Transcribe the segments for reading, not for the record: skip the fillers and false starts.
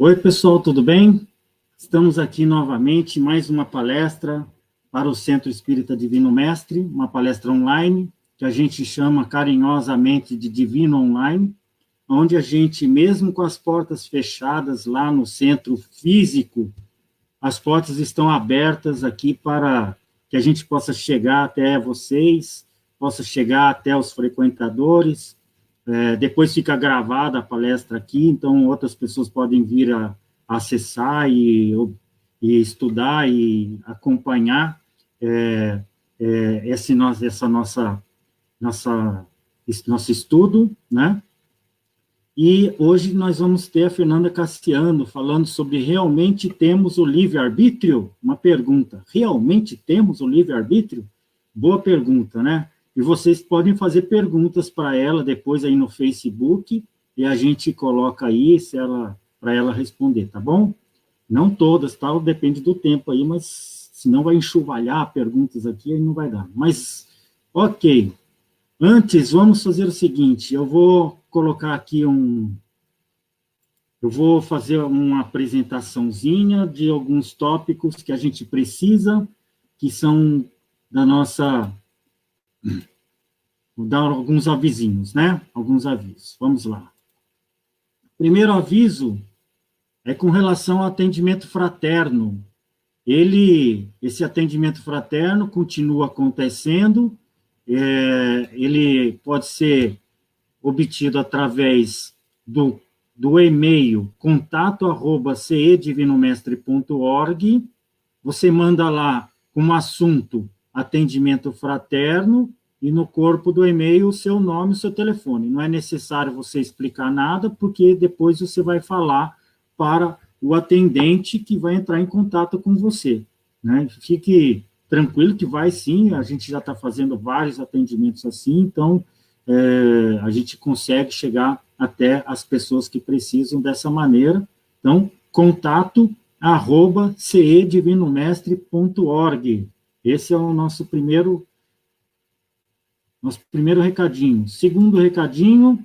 Oi, pessoal, tudo bem? Estamos aqui novamente em mais uma palestra para o Centro Espírita Divino Mestre, uma palestra online, que a gente chama carinhosamente de Divino Online, onde a gente, mesmo com as portas fechadas lá no centro físico, as portas estão abertas aqui para que a gente possa chegar até vocês, possa chegar até os frequentadores. Depois fica gravada a palestra aqui, então outras pessoas podem vir a acessar e estudar e acompanhar esse nosso estudo, né? E hoje nós vamos ter a Fernanda Cassiano falando sobre realmente temos o livre-arbítrio? Uma pergunta. Realmente temos o livre-arbítrio? Boa pergunta, né? E vocês podem fazer perguntas para ela depois aí no Facebook, e a gente coloca aí para ela responder, tá bom? Não todas, tá? Depende do tempo aí, mas senão vai enxovalhar perguntas aqui, aí não vai dar. Mas, ok. Antes, vamos fazer o seguinte, eu vou colocar aqui eu vou fazer uma apresentaçãozinha de alguns tópicos que a gente precisa, que são da nossa... Vou dar alguns avisinhos, né? Alguns avisos. Vamos lá. Primeiro aviso é com relação ao atendimento fraterno. Esse atendimento fraterno continua acontecendo, ele pode ser obtido através do e-mail contato@cedivinomestre.org. Você manda lá como assunto atendimento fraterno e no corpo do e-mail o seu nome e o seu telefone. Não é necessário você explicar nada, porque depois você vai falar para o atendente que vai entrar em contato com você, né? Fique tranquilo que vai sim, a gente já está fazendo vários atendimentos assim, então a gente consegue chegar até as pessoas que precisam dessa maneira. Então, contato@cedivinomestre.org. Esse é o nosso primeiro recadinho. Segundo recadinho,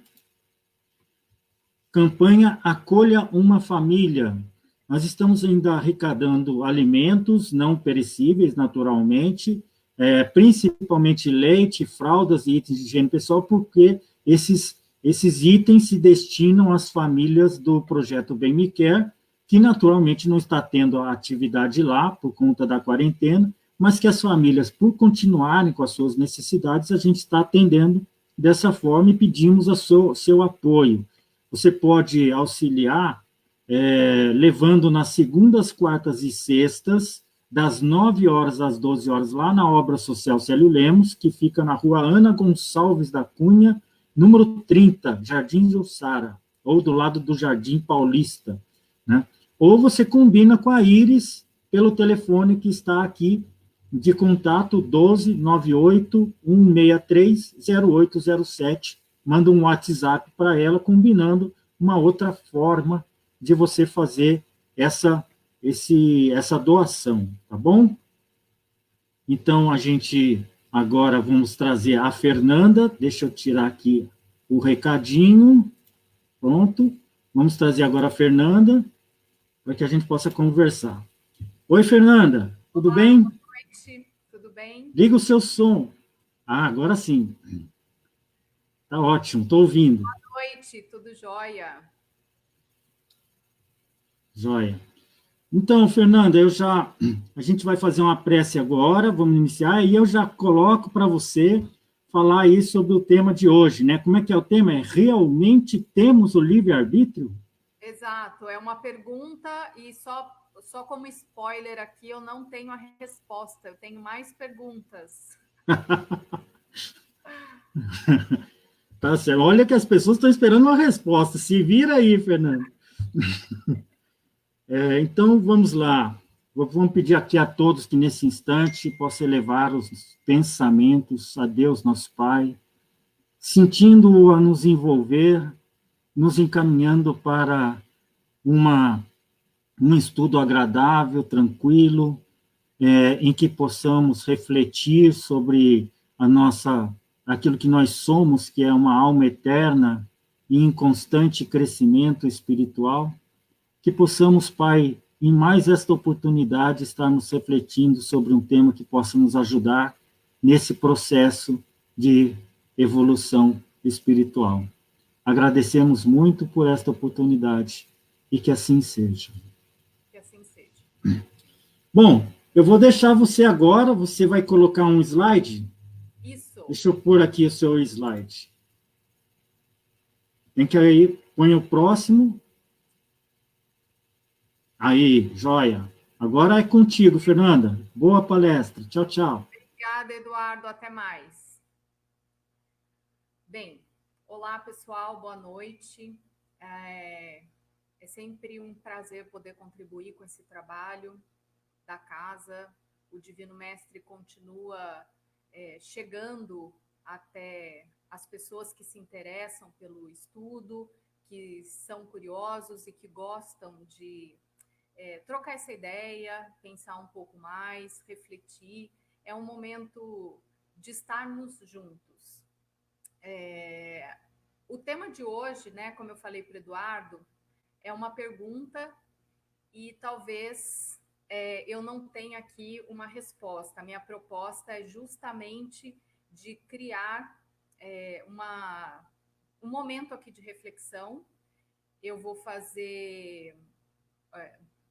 campanha Acolha uma Família. Nós estamos ainda arrecadando alimentos não perecíveis, naturalmente, principalmente leite, fraldas e itens de higiene pessoal, porque esses itens se destinam às famílias do projeto Bem Me Quer, que naturalmente não está tendo a atividade lá por conta da quarentena, mas que as famílias, por continuarem com as suas necessidades, a gente está atendendo dessa forma e pedimos seu apoio. Você pode auxiliar levando nas segundas, quartas e sextas, das 9 horas às 12 horas, lá na Obra Social Célio Lemos, que fica na rua Ana Gonçalves da Cunha, número 30, Jardim Jussara, ou do lado do Jardim Paulista, né? Ou você combina com a Iris pelo telefone que está aqui de contato 1298-163-0807. Manda um WhatsApp para ela, combinando uma outra forma de você fazer essa doação, tá bom? Então, a gente agora vamos trazer a Fernanda. Deixa eu tirar aqui o recadinho. Pronto. Vamos trazer agora a Fernanda, para que a gente possa conversar. Oi, Fernanda, tudo bem? Boa noite, tudo bem? Liga o seu som. Ah, agora sim. Tá ótimo, estou ouvindo. Boa noite, tudo jóia? Jóia. Então, Fernanda, a gente vai fazer uma prece agora, vamos iniciar, e eu já coloco para você falar aí sobre o tema de hoje, né? Como é que é o tema? Realmente temos o livre-arbítrio? Exato, é uma pergunta e só como spoiler aqui, eu não tenho a resposta, eu tenho mais perguntas. Tá certo. Olha que as pessoas estão esperando uma resposta. Se vira aí, Fernanda. Então, vamos lá. Vamos pedir aqui a todos que, nesse instante, possam elevar os pensamentos a Deus, nosso Pai, sentindo-o a nos envolver, nos encaminhando para um estudo agradável, tranquilo, em que possamos refletir sobre aquilo que nós somos, que é uma alma eterna e em constante crescimento espiritual, que possamos, Pai, em mais esta oportunidade, estarmos refletindo sobre um tema que possa nos ajudar nesse processo de evolução espiritual. Agradecemos muito por esta oportunidade e que assim seja. Que assim seja. Bom, eu vou deixar você agora, você vai colocar um slide? Isso. Deixa eu pôr aqui o seu slide. Tem que aí, põe o próximo. Aí, joia. Agora é contigo, Fernanda. Boa palestra. Tchau, tchau. Obrigada, Eduardo. Até mais. Bem, olá, pessoal. Boa noite. É sempre um prazer poder contribuir com esse trabalho da casa. O Divino Mestre continua chegando até as pessoas que se interessam pelo estudo, que são curiosos e que gostam de trocar essa ideia, pensar um pouco mais, refletir. É um momento de estarmos juntos. O tema de hoje, né, como eu falei para o Eduardo, é uma pergunta e talvez eu não tenha aqui uma resposta. A minha proposta é justamente de criar um momento aqui de reflexão. Eu vou fazer...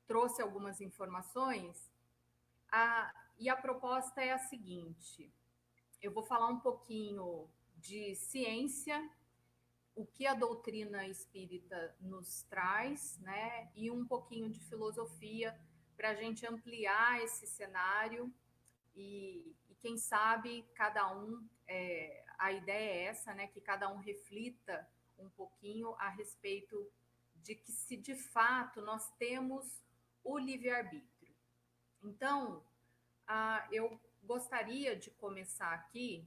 trouxe algumas informações e a proposta é a seguinte: eu vou falar um pouquinho de ciência, o que a doutrina espírita nos traz, né, e um pouquinho de filosofia para a gente ampliar esse cenário e quem sabe cada um, a ideia é essa, né, que cada um reflita um pouquinho a respeito de que se de fato nós temos o livre-arbítrio. Então, eu gostaria de começar aqui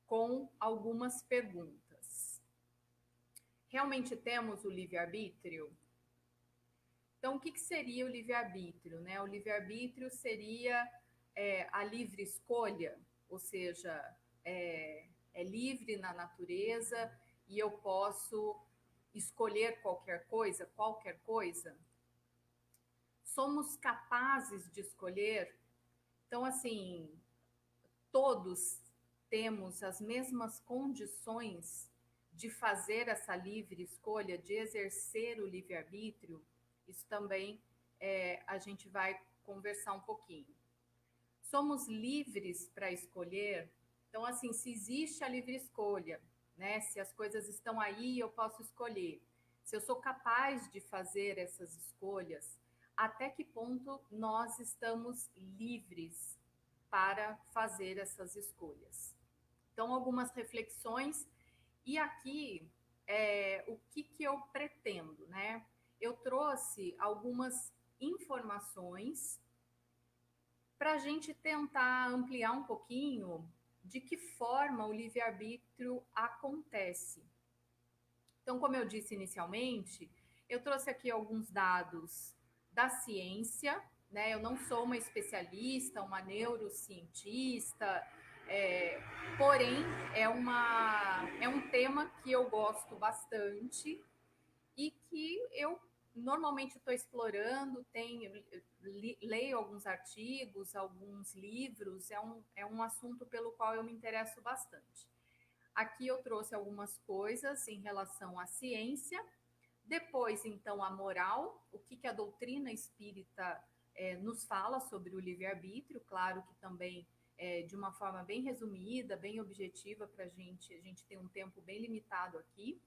com algumas perguntas. Realmente temos o livre-arbítrio? Então, o que seria o livre-arbítrio, né? O livre-arbítrio seria a livre escolha, ou seja, é livre na natureza e eu posso escolher qualquer coisa. Somos capazes de escolher? Então, assim, todos temos as mesmas condições de fazer essa livre escolha, de exercer o livre-arbítrio? Isso também a gente vai conversar um pouquinho. Somos livres para escolher? Então, assim, se existe a livre escolha, né? Se as coisas estão aí, eu posso escolher. Se eu sou capaz de fazer essas escolhas, até que ponto nós estamos livres para fazer essas escolhas? Então, algumas reflexões. E aqui, o que eu pretendo, né? Eu trouxe algumas informações para a gente tentar ampliar um pouquinho de que forma o livre-arbítrio acontece. Então, como eu disse inicialmente, eu trouxe aqui alguns dados da ciência, né? Eu não sou uma especialista, uma neurocientista, porém é um tema que eu gosto bastante e que eu normalmente estou explorando, leio alguns artigos, alguns livros, é um assunto pelo qual eu me interesso bastante. Aqui eu trouxe algumas coisas em relação à ciência, depois, então, a moral, o que a doutrina espírita nos fala sobre o livre-arbítrio, claro que também de uma forma bem resumida, bem objetiva para a gente tem um tempo bem limitado aqui.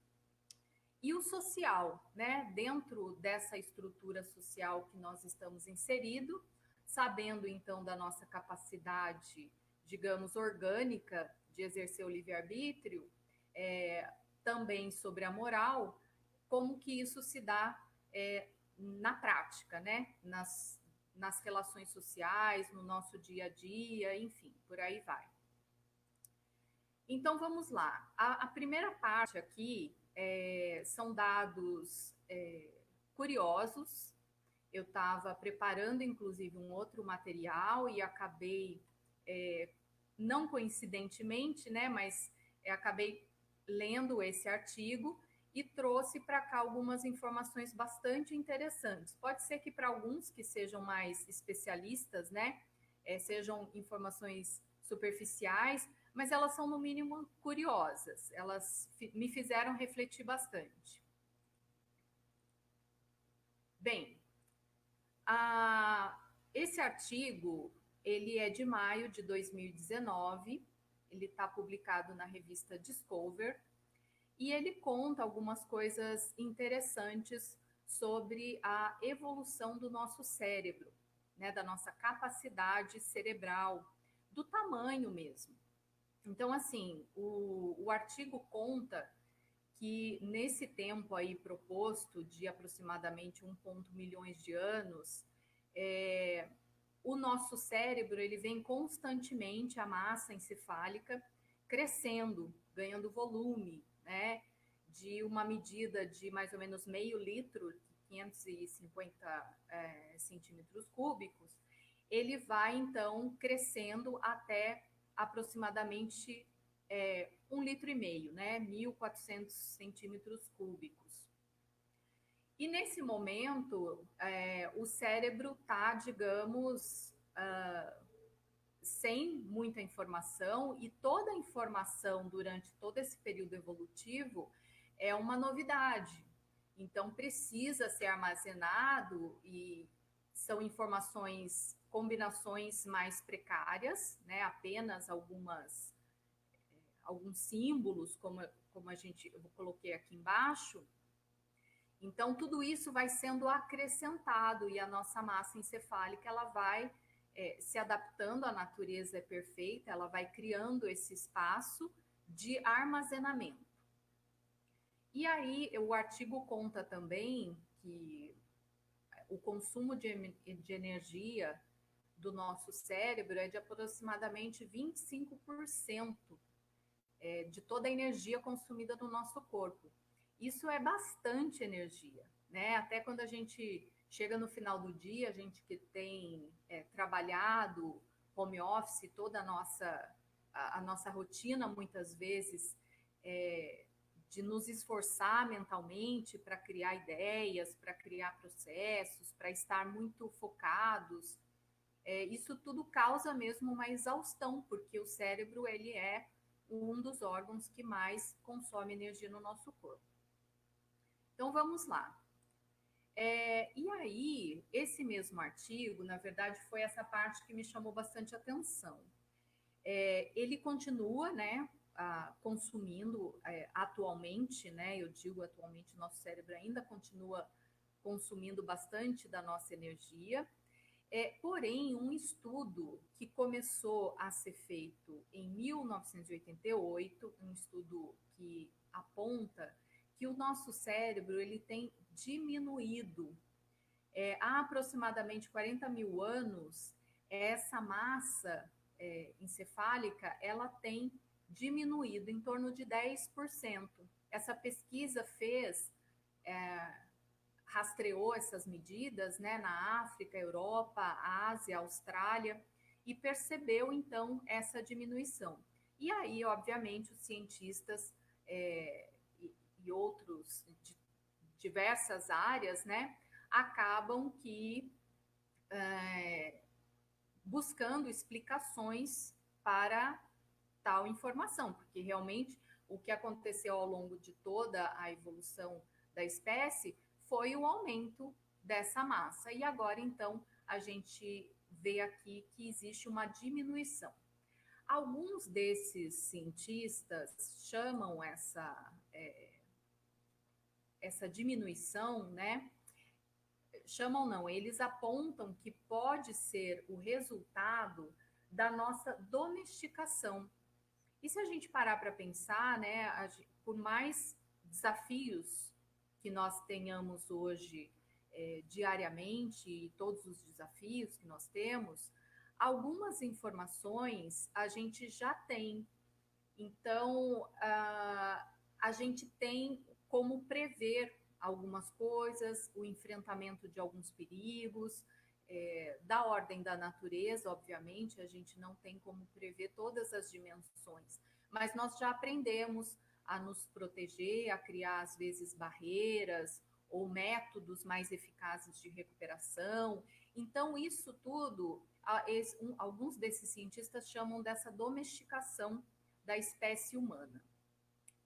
E o social, né? Dentro dessa estrutura social que nós estamos inseridos, sabendo então da nossa capacidade, digamos, orgânica de exercer o livre-arbítrio, também sobre a moral, como que isso se dá na prática, né? Nas relações sociais, no nosso dia a dia, enfim, por aí vai. Então, vamos lá. A primeira parte aqui são dados curiosos. Eu estava preparando, inclusive, um outro material e acabei, não coincidentemente, né, mas acabei lendo esse artigo e trouxe para cá algumas informações bastante interessantes. Pode ser que para alguns que sejam mais especialistas, né, sejam informações superficiais, mas elas são, no mínimo, curiosas. Elas me fizeram refletir bastante. Bem, esse artigo, ele é de maio de 2019, ele está publicado na revista Discover, e ele conta algumas coisas interessantes sobre a evolução do nosso cérebro, né, da nossa capacidade cerebral, do tamanho mesmo. Então, assim, o artigo conta que nesse tempo aí proposto de aproximadamente 1,1 milhões de anos, o nosso cérebro ele vem constantemente, a massa encefálica, crescendo, ganhando volume, né? De uma medida de mais ou menos meio litro, 550 centímetros cúbicos, ele vai então crescendo até aproximadamente 1,5 litro, né? 1.400 centímetros cúbicos. E nesse momento, o cérebro está, digamos, sem muita informação, e toda a informação durante todo esse período evolutivo é uma novidade. Então, precisa ser armazenado, e são informações, combinações mais precárias, né? Apenas alguns símbolos, como eu coloquei aqui embaixo. Então, tudo isso vai sendo acrescentado, e a nossa massa encefálica ela vai se adaptando, à natureza é perfeita, ela vai criando esse espaço de armazenamento. E aí, o artigo conta também que o consumo de energia do nosso cérebro é de aproximadamente 25% de toda a energia consumida no nosso corpo. Isso é bastante energia, né? Até quando a gente chega no final do dia, a gente que tem trabalhado home office, toda a nossa rotina, muitas vezes, de nos esforçar mentalmente para criar ideias, para criar processos, para estar muito focados, isso tudo causa mesmo uma exaustão, porque o cérebro ele é um dos órgãos que mais consome energia no nosso corpo. Então, vamos lá. E aí, esse mesmo artigo, na verdade, foi essa parte que me chamou bastante atenção. Ele continua, né, consumindo atualmente, né, eu digo atualmente, nosso cérebro ainda continua consumindo bastante da nossa energia, porém, um estudo que começou a ser feito em 1988, um estudo que aponta que o nosso cérebro ele tem diminuído. Há aproximadamente 40 mil anos, essa massa encefálica ela tem diminuído em torno de 10%. Essa pesquisa rastreou essas medidas, né, na África, Europa, Ásia, Austrália, e percebeu, então, essa diminuição. E aí, obviamente, os cientistas e outros de diversas áreas, né, acabam buscando explicações para tal informação, porque realmente o que aconteceu ao longo de toda a evolução da espécie foi o aumento dessa massa. E agora, então, a gente vê aqui que existe uma diminuição. Alguns desses cientistas chamam essa diminuição, né? Chamam não, eles apontam que pode ser o resultado da nossa domesticação. E se a gente parar para pensar, né, por mais desafios que nós tenhamos hoje diariamente, e todos os desafios que nós temos, algumas informações a gente já tem. Então, a gente tem como prever algumas coisas, o enfrentamento de alguns perigos, da ordem da natureza, obviamente, a gente não tem como prever todas as dimensões, mas nós já aprendemos a nos proteger, a criar, às vezes, barreiras ou métodos mais eficazes de recuperação. Então, isso tudo, alguns desses cientistas chamam dessa domesticação da espécie humana.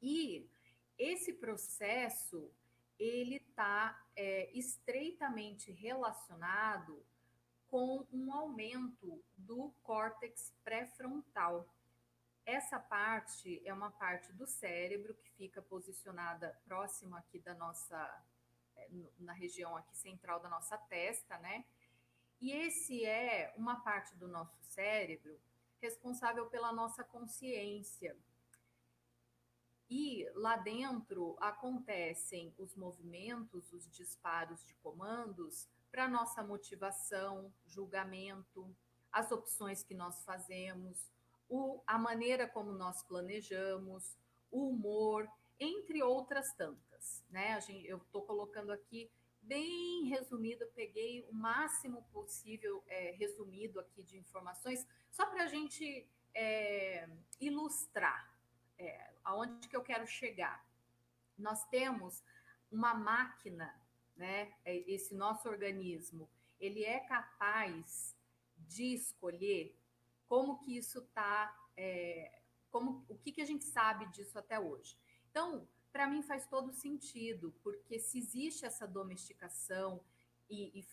E esse processo, ele está estreitamente relacionado com um aumento do córtex pré-frontal. Essa parte é uma parte do cérebro que fica posicionada próximo aqui da nossa, na região aqui central da nossa testa, né? E esse é uma parte do nosso cérebro responsável pela nossa consciência. E lá dentro acontecem os movimentos, os disparos de comandos para nossa motivação, julgamento, as opções que nós fazemos, a maneira como nós planejamos, o humor, entre outras tantas, né? Eu estou colocando aqui bem resumido, eu peguei o máximo possível resumido aqui de informações, só para a gente ilustrar aonde que eu quero chegar. Nós temos uma máquina, né? Esse nosso organismo, ele é capaz de escolher como que isso está, o que a gente sabe disso até hoje. Então, para mim faz todo sentido, porque se existe essa domesticação e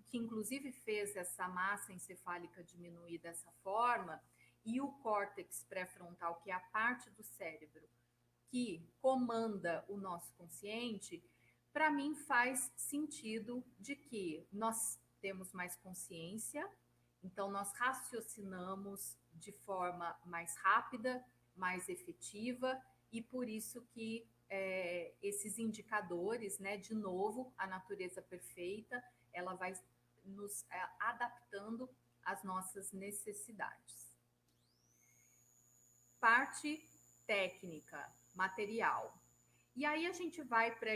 que inclusive fez essa massa encefálica diminuir dessa forma, e o córtex pré-frontal, que é a parte do cérebro que comanda o nosso consciente, para mim faz sentido de que nós temos mais consciência, então nós raciocinamos de forma mais rápida, mais efetiva, e por isso que esses indicadores, né, de novo, a natureza perfeita, ela vai nos adaptando às nossas necessidades. Parte técnica, material. E aí a gente vai para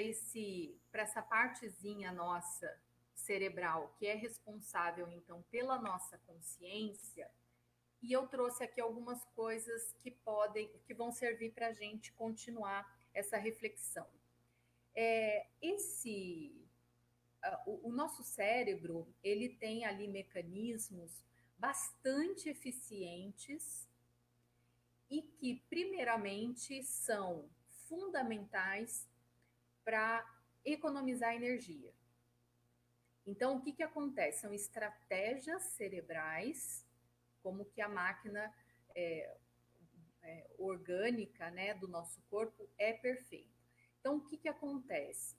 essa partezinha nossa cerebral, que é responsável, então, pela nossa consciência, e eu trouxe aqui algumas coisas que vão servir para a gente continuar essa reflexão. O nosso cérebro, ele tem ali mecanismos bastante eficientes e que, primeiramente, são fundamentais para economizar energia. Então, o que acontece? São estratégias cerebrais, como que a máquina orgânica, né, do nosso corpo é perfeita. Então, o que acontece?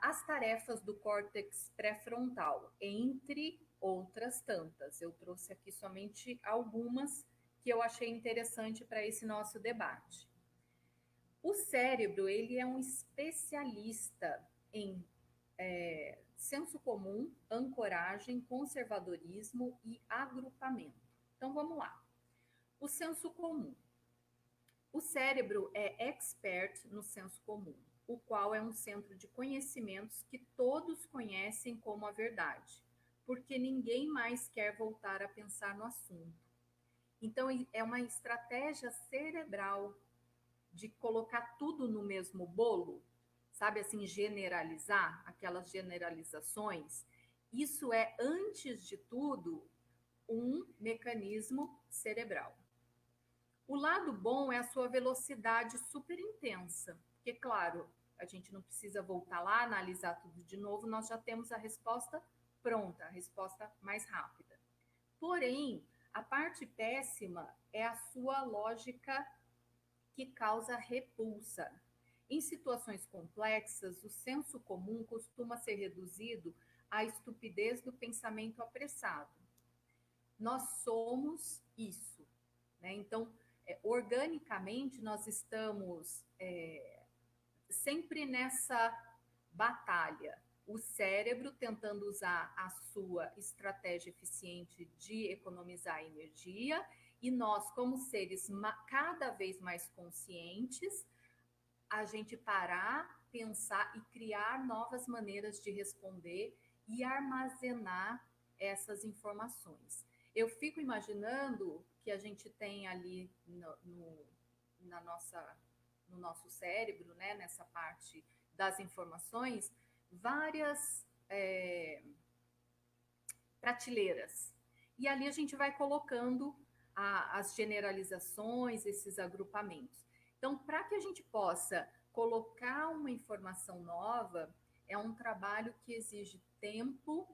As tarefas do córtex pré-frontal, entre outras tantas. Eu trouxe aqui somente algumas que eu achei interessante para esse nosso debate. O cérebro, ele é um especialista em senso comum, ancoragem, conservadorismo e agrupamento. Então, vamos lá. O senso comum. O cérebro é expert no senso comum, o qual é um centro de conhecimentos que todos conhecem como a verdade, porque ninguém mais quer voltar a pensar no assunto. Então, é uma estratégia cerebral de colocar tudo no mesmo bolo, sabe assim, generalizar, aquelas generalizações. Isso é, antes de tudo, um mecanismo cerebral. O lado bom é a sua velocidade super intensa, porque, claro, a gente não precisa voltar lá, analisar tudo de novo, nós já temos a resposta pronta, a resposta mais rápida. Porém, a parte péssima é a sua lógica que causa repulsa. Em situações complexas, o senso comum costuma ser reduzido à estupidez do pensamento apressado. Nós somos isso, né? Então, organicamente, nós estamos sempre nessa batalha. O cérebro tentando usar a sua estratégia eficiente de economizar energia, e nós, como seres cada vez mais conscientes, a gente parar, pensar e criar novas maneiras de responder e armazenar essas informações. Eu fico imaginando que a gente tem ali na nossa no nosso cérebro, né, nessa parte das informações, várias prateleiras. E ali a gente vai colocando as generalizações, esses agrupamentos. Então, para que a gente possa colocar uma informação nova, é um trabalho que exige tempo,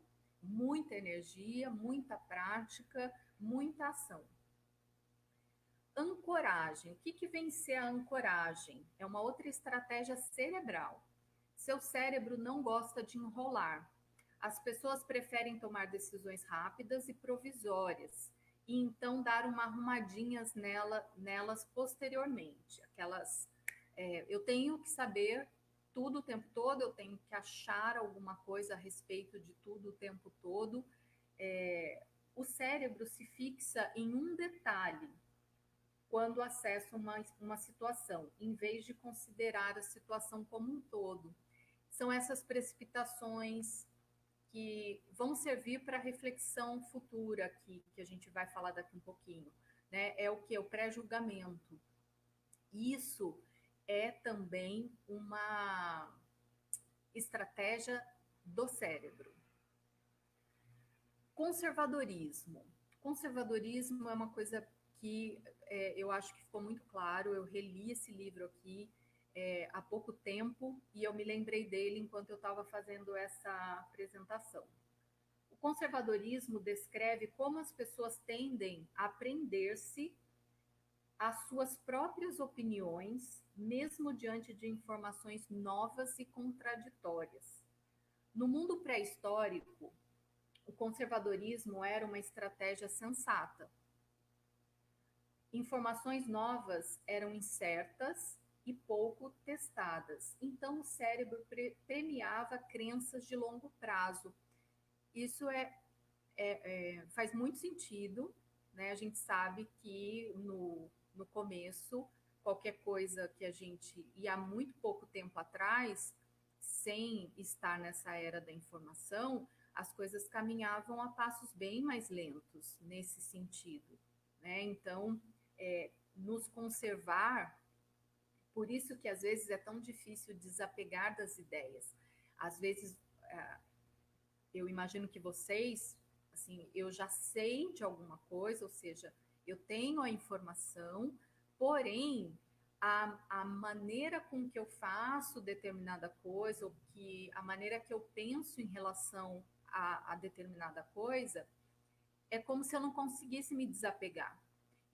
muita energia, muita prática, muita ação. Ancoragem. O que vem ser a ancoragem? É uma outra estratégia cerebral. Seu cérebro não gosta de enrolar. As pessoas preferem tomar decisões rápidas e provisórias, e então dar uma arrumadinhas nelas posteriormente. Eu tenho que saber tudo o tempo todo, eu tenho que achar alguma coisa a respeito de tudo o tempo todo. O cérebro se fixa em um detalhe quando acessa uma situação, em vez de considerar a situação como um todo. São essas precipitações que vão servir para reflexão futura aqui, que a gente vai falar daqui um pouquinho, né? É o que? O pré-julgamento. Isso é também uma estratégia do cérebro. Conservadorismo. Conservadorismo é uma coisa que eu acho que ficou muito claro. Eu reli esse livro aqui há pouco tempo e eu me lembrei dele enquanto eu estava fazendo essa apresentação. O conservadorismo descreve como as pessoas tendem a prender-se às suas próprias opiniões, mesmo diante de informações novas e contraditórias. No mundo pré-histórico, o conservadorismo era uma estratégia sensata. Informações novas eram incertas e pouco testadas. Então, o cérebro premiava crenças de longo prazo. Isso faz muito sentido, né? A gente sabe que no começo, qualquer coisa que a gente ia há muito pouco tempo atrás, sem estar nessa era da informação, as coisas caminhavam a passos bem mais lentos nesse sentido, né? Então, nos conservar, por isso que às vezes é tão difícil desapegar das ideias. Às vezes, eu imagino que vocês, assim, eu já sei de alguma coisa, ou seja, eu tenho a informação, porém, a maneira com que eu faço determinada coisa, ou a maneira que eu penso em relação a determinada coisa, é como se eu não conseguisse me desapegar.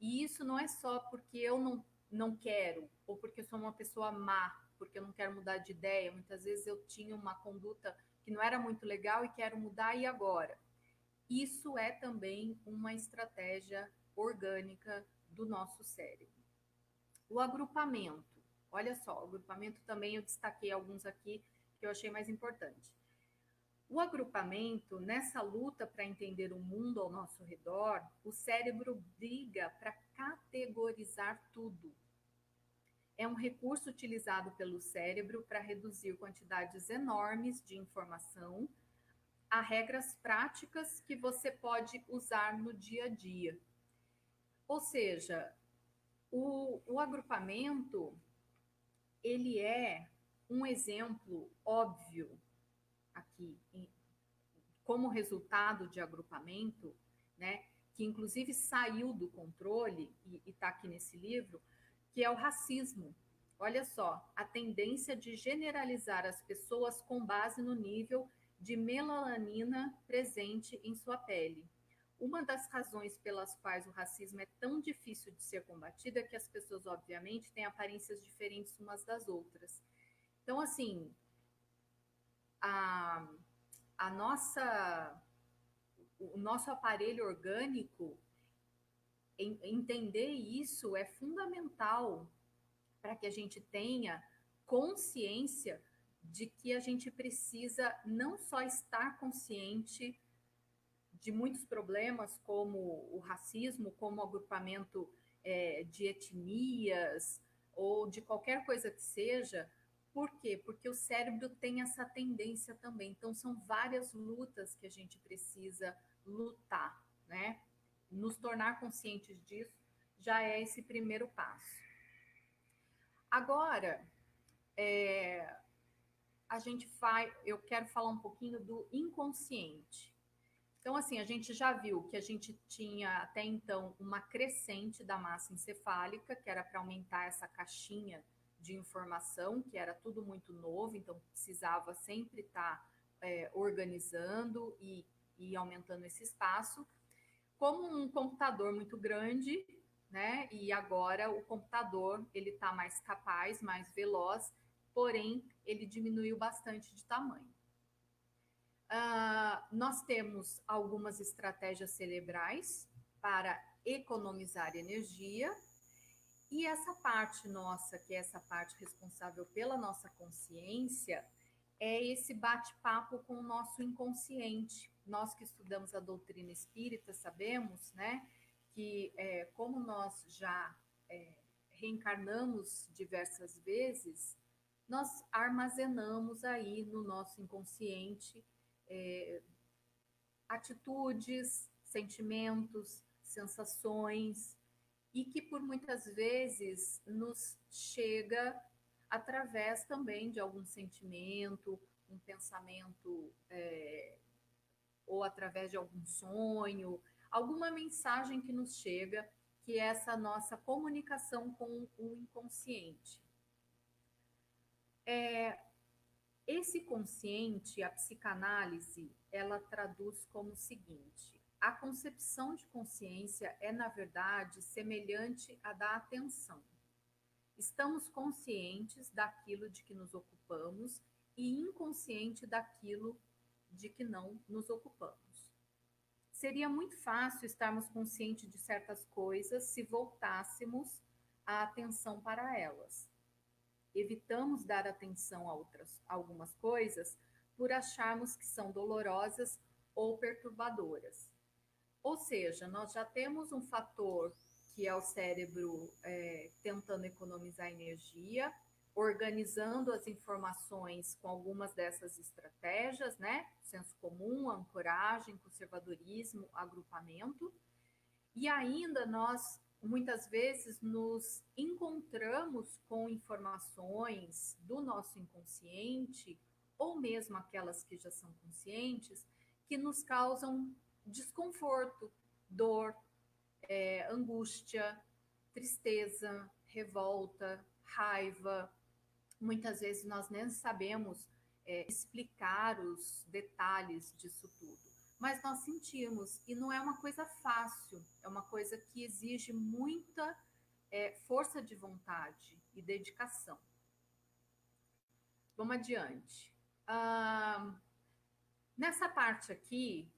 E isso não é só porque eu não quero, ou porque eu sou uma pessoa má, porque eu não quero mudar de ideia. Muitas vezes eu tinha uma conduta que não era muito legal e quero mudar, e agora? Isso é também uma estratégia orgânica do nosso cérebro. O agrupamento. Olha só, o agrupamento também eu destaquei alguns aqui que eu achei mais importante. O agrupamento, nessa luta para entender o mundo ao nosso redor, o cérebro briga para categorizar tudo. É um recurso utilizado pelo cérebro para reduzir quantidades enormes de informação a regras práticas que você pode usar no dia a dia. Ou seja, o agrupamento, ele é um exemplo óbvio aqui, como resultado de agrupamento, né, que inclusive saiu do controle, e está aqui nesse livro, que é o racismo. Olha só, a tendência de generalizar as pessoas com base no nível de melanina presente em sua pele. Uma das razões pelas quais o racismo é tão difícil de ser combatido é que as pessoas, obviamente, têm aparências diferentes umas das outras. Então, assim, o nosso aparelho orgânico, entender isso é fundamental para que a gente tenha consciência de que a gente precisa não só estar consciente de muitos problemas, como o racismo, como o agrupamento de etnias, ou de qualquer coisa que seja. Por quê? Porque o cérebro tem essa tendência também. Então, são várias lutas que a gente precisa lutar, né? Nos tornar conscientes disso já é esse primeiro passo. Agora, eu quero falar um pouquinho do inconsciente. Então, assim, a gente já viu que a gente tinha até então uma crescente da massa encefálica, que era para aumentar essa caixinha de informação, que era tudo muito novo, então precisava sempre estar organizando e aumentando esse espaço. Como um computador muito grande, né? E agora o computador ele está mais capaz, mais veloz, porém ele diminuiu bastante de tamanho. Nós temos algumas estratégias cerebrais para economizar energia, e essa parte nossa, que é essa parte responsável pela nossa consciência, é esse bate-papo com o nosso inconsciente. Nós que estudamos a doutrina espírita sabemos, né, que como nós já reencarnamos diversas vezes, nós armazenamos aí no nosso inconsciente atitudes, sentimentos, sensações, e que por muitas vezes nos chega através também de algum sentimento, um pensamento, ou através de algum sonho, alguma mensagem que nos chega, que é essa nossa comunicação com o inconsciente. Esse consciente, a psicanálise, ela traduz como o seguinte: a concepção de consciência é, na verdade, semelhante à da atenção. Estamos conscientes daquilo de que nos ocupamos e inconsciente daquilo de que não nos ocupamos. Seria muito fácil estarmos conscientes de certas coisas se voltássemos a atenção para elas. Evitamos dar atenção a algumas coisas por acharmos que são dolorosas ou perturbadoras. Ou seja, nós já temos um fator que é o cérebro tentando economizar energia, organizando as informações com algumas dessas estratégias, né? Senso comum, ancoragem, conservadorismo, agrupamento. E ainda nós, muitas vezes, nos encontramos com informações do nosso inconsciente, ou mesmo aquelas que já são conscientes, que nos causam desconforto, dor, angústia, tristeza, revolta, raiva. Muitas vezes nós nem sabemos explicar os detalhes disso tudo, mas nós sentimos, e não é uma coisa fácil, é uma coisa que exige muita força de vontade e dedicação. Vamos adiante. Nessa parte aqui,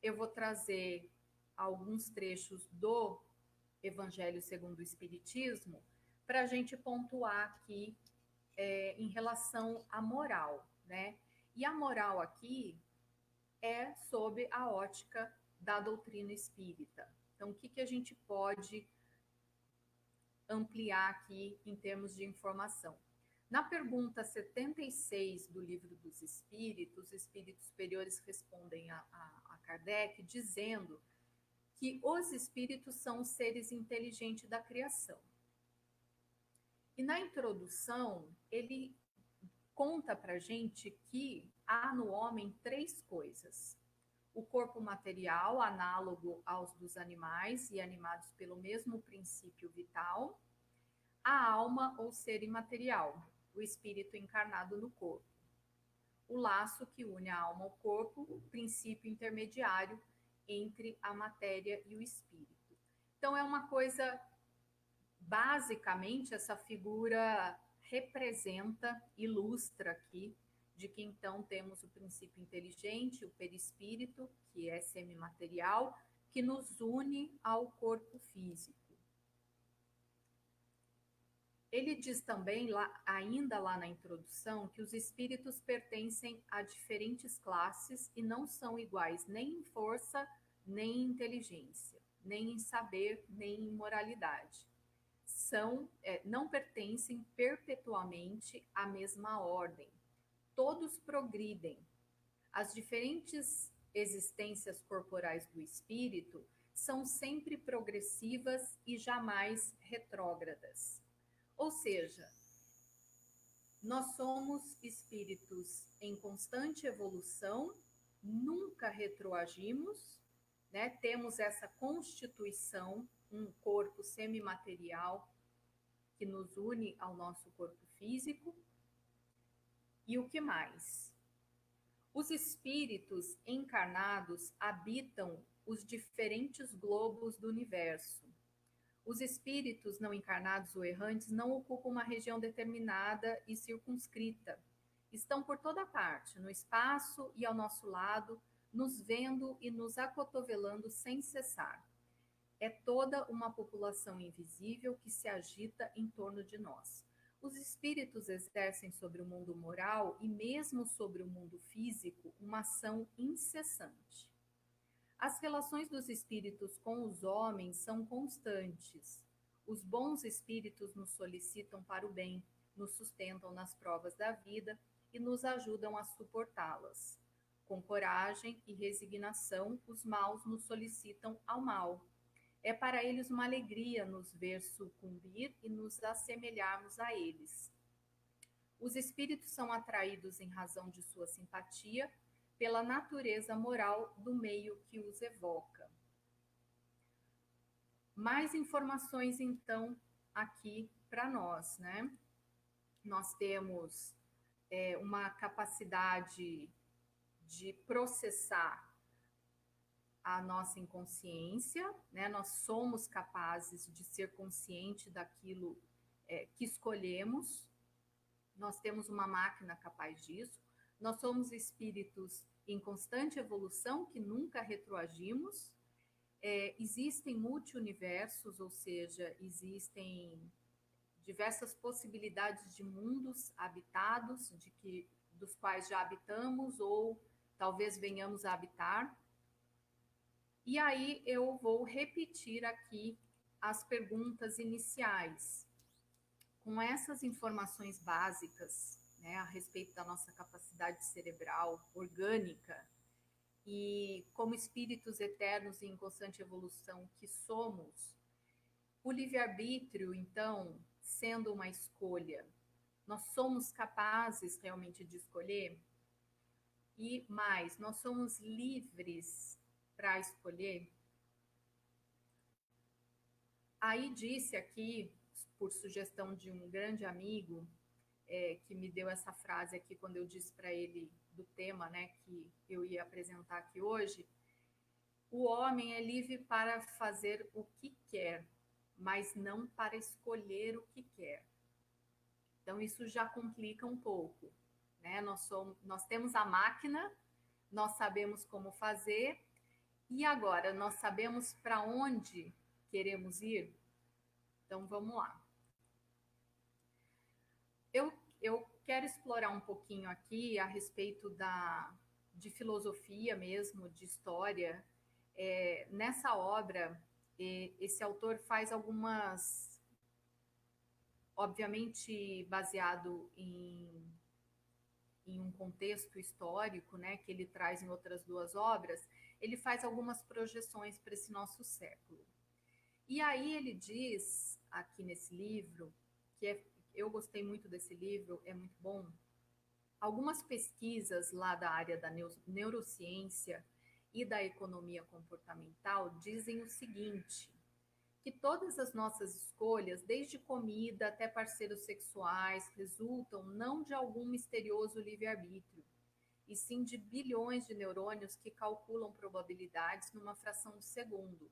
eu vou trazer alguns trechos do Evangelho segundo o Espiritismo para a gente pontuar aqui em relação à moral, né? E a moral aqui é sob a ótica da doutrina espírita. Então, o que a gente pode ampliar aqui em termos de informação? Na pergunta 76 do Livro dos Espíritos, os espíritos superiores respondem a Kardec dizendo que os espíritos são os seres inteligentes da criação. E na introdução, ele conta para a gente que há no homem 3 coisas: o corpo material, análogo aos dos animais e animados pelo mesmo princípio vital; a alma ou ser imaterial, o espírito encarnado no corpo; o laço que une a alma ao corpo, o princípio intermediário entre a matéria e o espírito. Então, é uma coisa, basicamente, essa figura representa, ilustra aqui, de que então temos o princípio inteligente, o perispírito, que é semimaterial, que nos une ao corpo físico. Ele diz também, ainda lá na introdução, que os espíritos pertencem a diferentes classes e não são iguais nem em força, nem em inteligência, nem em saber, nem em moralidade. Não pertencem perpetuamente à mesma ordem. Todos progridem. As diferentes existências corporais do espírito são sempre progressivas e jamais retrógradas. Ou seja, Nós somos espíritos em constante evolução, nunca retroagimos, né? Temos essa constituição, um corpo semimaterial que nos une ao nosso corpo físico. E o que mais? Os espíritos encarnados habitam os diferentes globos do universo. Os espíritos não encarnados ou errantes não ocupam uma região determinada e circunscrita. Estão por toda parte, no espaço e ao nosso lado, nos vendo e nos acotovelando sem cessar. É toda uma população invisível que se agita em torno de nós. Os espíritos exercem sobre o mundo moral e mesmo sobre o mundo físico uma ação incessante. As relações dos espíritos com os homens são constantes. Os bons espíritos nos solicitam para o bem, nos sustentam nas provas da vida e nos ajudam a suportá-las. Com coragem e resignação, os maus nos solicitam ao mal. É para eles uma alegria nos ver sucumbir e nos assemelharmos a eles. Os espíritos são atraídos em razão de sua simpatia pela natureza moral do meio que os evoca. Mais informações, então, aqui para nós, né? Nós temos uma capacidade de processar a nossa inconsciência, né? Nós somos capazes de ser consciente daquilo que escolhemos. Nós temos uma máquina capaz disso. Nós somos espíritos em constante evolução, que nunca retroagimos. Existem multi-universos, ou seja, existem diversas possibilidades de mundos habitados, dos quais já habitamos ou talvez venhamos a habitar. E aí eu vou repetir aqui as perguntas iniciais. Com essas informações básicas, né, a respeito da nossa capacidade cerebral orgânica e como espíritos eternos e em constante evolução que somos, o livre-arbítrio, então, sendo uma escolha, nós somos capazes realmente de escolher? E mais, nós somos livres para escolher? Aí disse aqui, por sugestão de um grande amigo, que me deu essa frase aqui quando eu disse para ele do tema, né, que eu ia apresentar aqui hoje: o homem é livre para fazer o que quer, mas não para escolher o que quer. Então isso já complica um pouco, né? Nós temos a máquina, nós sabemos como fazer, e agora nós sabemos para onde queremos ir? Então vamos lá. Eu quero explorar um pouquinho aqui a respeito de filosofia mesmo, de história. Nessa obra, esse autor faz algumas, obviamente baseado em um contexto histórico, né, que ele traz em outras duas obras, ele faz algumas projeções para esse nosso século. E aí ele diz, aqui nesse livro, eu gostei muito desse livro, é muito bom. Algumas pesquisas lá da área da neurociência e da economia comportamental dizem o seguinte, que todas as nossas escolhas, desde comida até parceiros sexuais, resultam não de algum misterioso livre-arbítrio, e sim de bilhões de neurônios que calculam probabilidades numa fração de segundo.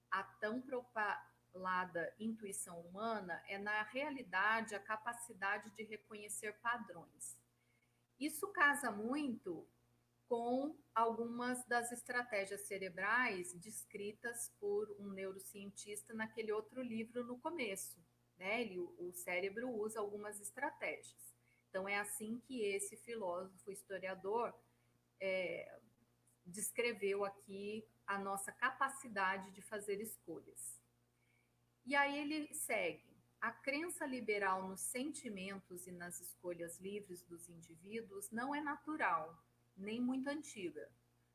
A tão propalada intuição humana é, na realidade, a capacidade de reconhecer padrões. Isso casa muito com algumas das estratégias cerebrais descritas por um neurocientista naquele outro livro no começo, né? O cérebro usa algumas estratégias. Então, é assim que esse filósofo historiador descreveu aqui a nossa capacidade de fazer escolhas. E aí ele segue. A crença liberal nos sentimentos e nas escolhas livres dos indivíduos não é natural, nem muito antiga.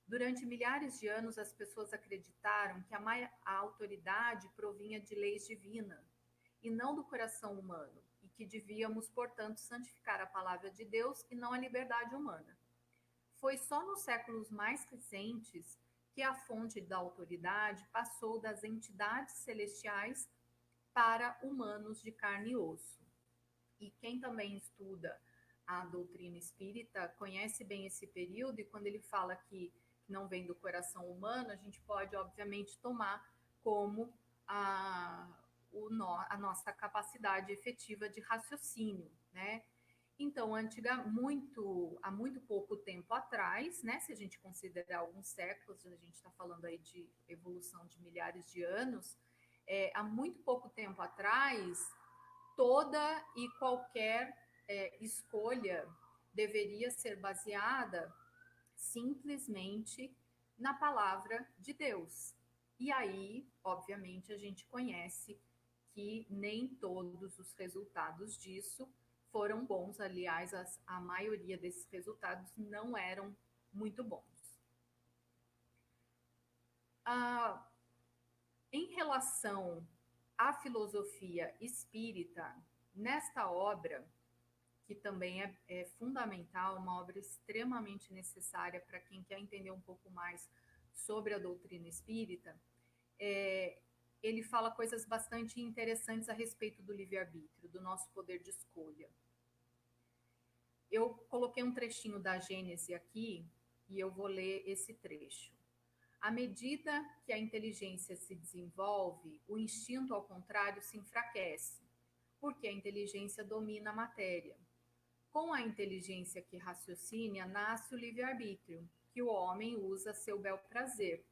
Durante milhares de anos, as pessoas acreditaram que a autoridade provinha de leis divinas e não do coração humano, e que devíamos, portanto, santificar a palavra de Deus e não a liberdade humana. Foi só nos séculos mais recentes que a fonte da autoridade passou das entidades celestiais para humanos de carne e osso. E quem também estuda a doutrina espírita conhece bem esse período, e quando ele fala que não vem do coração humano, a gente pode, obviamente, tomar como a nossa capacidade efetiva de raciocínio, né? Então, há muito pouco tempo atrás, né, se a gente considerar alguns séculos, a gente está falando aí de evolução de milhares de anos, há muito pouco tempo atrás, toda e qualquer escolha deveria ser baseada simplesmente na palavra de Deus. E aí, obviamente, a gente conhece que nem todos os resultados disso foram bons. Aliás, a maioria desses resultados não eram muito bons. Em relação à filosofia espírita, nesta obra, que também é fundamental, uma obra extremamente necessária para quem quer entender um pouco mais sobre a doutrina espírita, ele fala coisas bastante interessantes a respeito do livre-arbítrio, do nosso poder de escolha. Eu coloquei um trechinho da Gênese aqui e eu vou ler esse trecho. À medida que a inteligência se desenvolve, o instinto, ao contrário, se enfraquece, porque a inteligência domina a matéria. Com a inteligência que raciocina, nasce o livre-arbítrio, que o homem usa a seu bel prazer.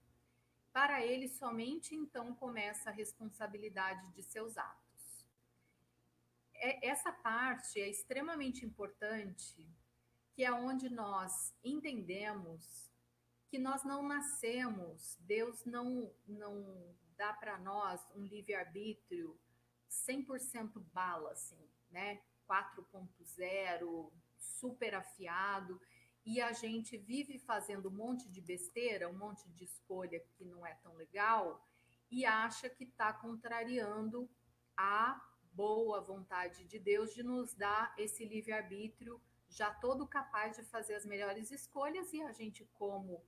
Para ele, somente então começa a responsabilidade de seus atos. Essa parte é extremamente importante, que é onde nós entendemos que nós não nascemos, Deus não dá para nós um livre-arbítrio 100% bala, assim, né? 4.0, super afiado, e a gente vive fazendo um monte de besteira, um monte de escolha que não é tão legal, e acha que está contrariando a boa vontade de Deus de nos dar esse livre-arbítrio já todo capaz de fazer as melhores escolhas, e a gente, como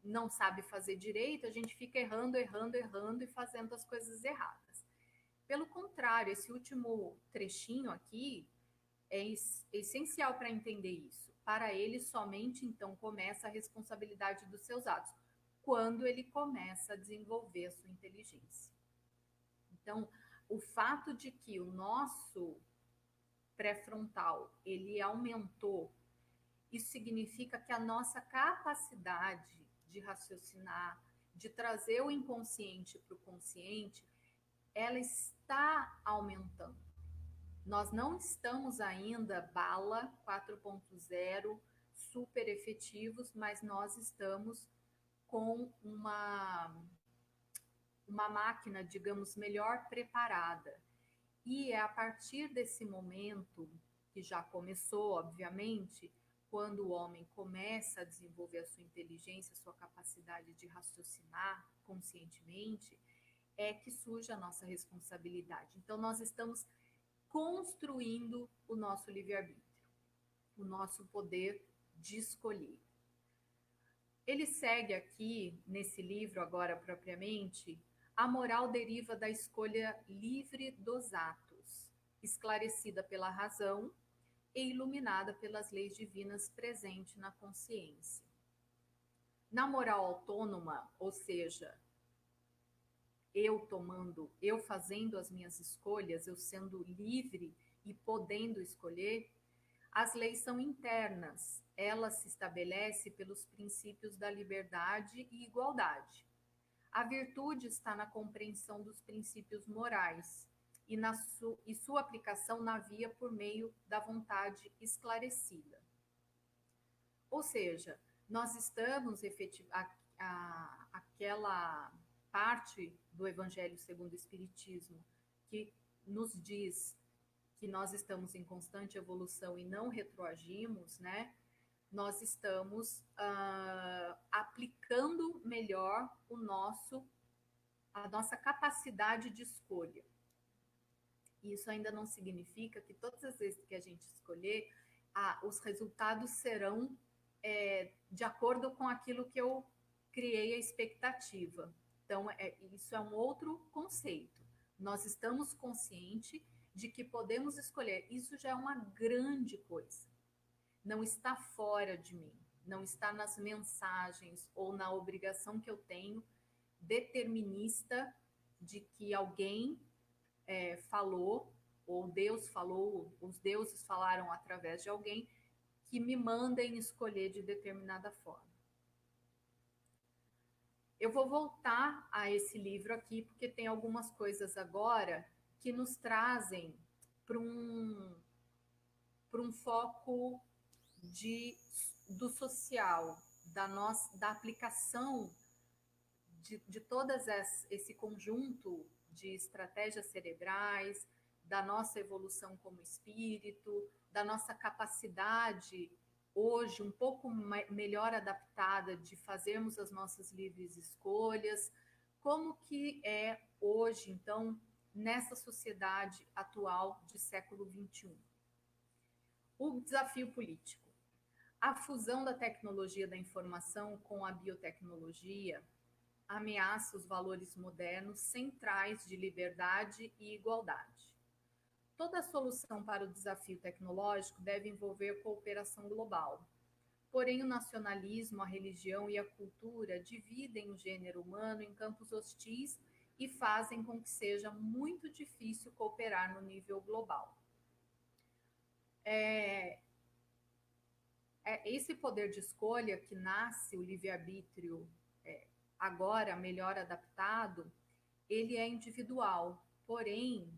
não sabe fazer direito, a gente fica errando e fazendo as coisas erradas. Pelo contrário, esse último trechinho aqui é essencial para entender isso. Para ele, somente então começa a responsabilidade dos seus atos, quando ele começa a desenvolver a sua inteligência. Então, o fato de que o nosso pré-frontal ele aumentou, isso significa que a nossa capacidade de raciocinar, de trazer o inconsciente para o consciente, ela está aumentando. Nós não estamos ainda bala 4.0 super efetivos, mas nós estamos com uma máquina, digamos, melhor preparada. E é a partir desse momento, que já começou, obviamente, quando o homem começa a desenvolver a sua inteligência, a sua capacidade de raciocinar conscientemente, é que surge a nossa responsabilidade. Então, nós estamos construindo o nosso livre-arbítrio, o nosso poder de escolher. Ele segue aqui, nesse livro agora propriamente, a moral deriva da escolha livre dos atos, esclarecida pela razão e iluminada pelas leis divinas presentes na consciência. Na moral autônoma, ou seja, eu fazendo as minhas escolhas, eu sendo livre e podendo escolher, as leis são internas, ela se estabelece pelos princípios da liberdade e igualdade. A virtude está na compreensão dos princípios morais e sua aplicação na via por meio da vontade esclarecida. Ou seja, nós estamos aquela parte do Evangelho segundo o Espiritismo que nos diz que nós estamos em constante evolução e não retroagimos, né? Nós estamos aplicando melhor a nossa capacidade de escolha. Isso ainda não significa que todas as vezes que a gente escolher, os resultados serão de acordo com aquilo que eu criei a expectativa. Então, isso é um outro conceito. Nós estamos conscientes de que podemos escolher. Isso já é uma grande coisa. Não está fora de mim, não está nas mensagens ou na obrigação que eu tenho determinista de que alguém falou, ou Deus falou, os deuses falaram através de alguém, que me mandem escolher de determinada forma. Eu vou voltar a esse livro aqui, porque tem algumas coisas agora que nos trazem para um foco do social, da aplicação de todas esse conjunto de estratégias cerebrais, da nossa evolução como espírito, da nossa capacidade hoje um pouco melhor adaptada de fazermos as nossas livres escolhas, como que é hoje, então, nessa sociedade atual de século XXI. O desafio político. A fusão da tecnologia da informação com a biotecnologia ameaça os valores modernos centrais de liberdade e igualdade. Toda solução para o desafio tecnológico deve envolver cooperação global. Porém, o nacionalismo, a religião e a cultura dividem o gênero humano em campos hostis e fazem com que seja muito difícil cooperar no nível global. Esse poder de escolha que nasce, o livre-arbítrio, agora melhor adaptado, ele é individual, porém,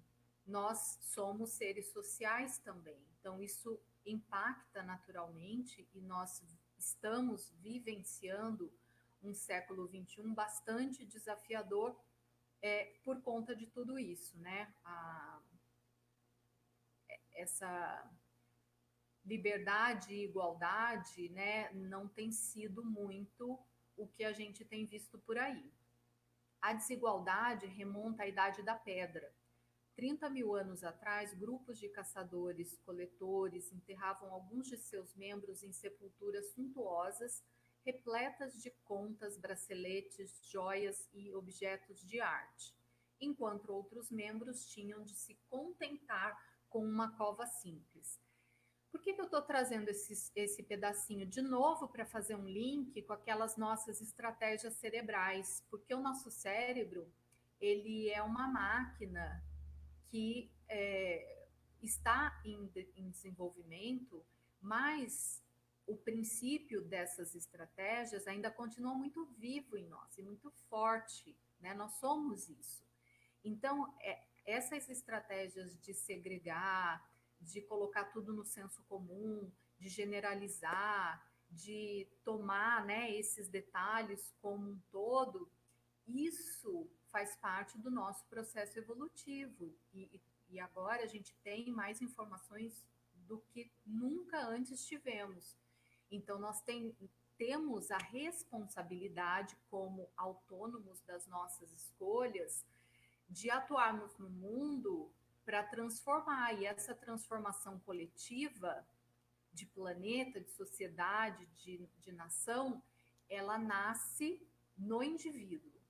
nós somos seres sociais também. Então, isso impacta naturalmente e nós estamos vivenciando um século XXI bastante desafiador por conta de tudo isso, né? Essa liberdade e igualdade, né, não tem sido muito o que a gente tem visto por aí. A desigualdade remonta à Idade da Pedra. 30 mil anos atrás, grupos de caçadores-coletores enterravam alguns de seus membros em sepulturas suntuosas, repletas de contas, braceletes, joias e objetos de arte, enquanto outros membros tinham de se contentar com uma cova simples. Por que eu estou trazendo esse pedacinho de novo para fazer um link com aquelas nossas estratégias cerebrais? Porque o nosso cérebro, ele é uma máquina que está em desenvolvimento, mas o princípio dessas estratégias ainda continua muito vivo em nós e muito forte, né? Nós somos isso. Então, essas estratégias de segregar, de colocar tudo no senso comum, de generalizar, de tomar, né, esses detalhes como um todo, isso faz parte do nosso processo evolutivo. E agora a gente tem mais informações do que nunca antes tivemos. Então, nós temos a responsabilidade, como autônomos das nossas escolhas, de atuarmos no mundo para transformar. E essa transformação coletiva de planeta, de sociedade, de nação, ela nasce no indivíduo,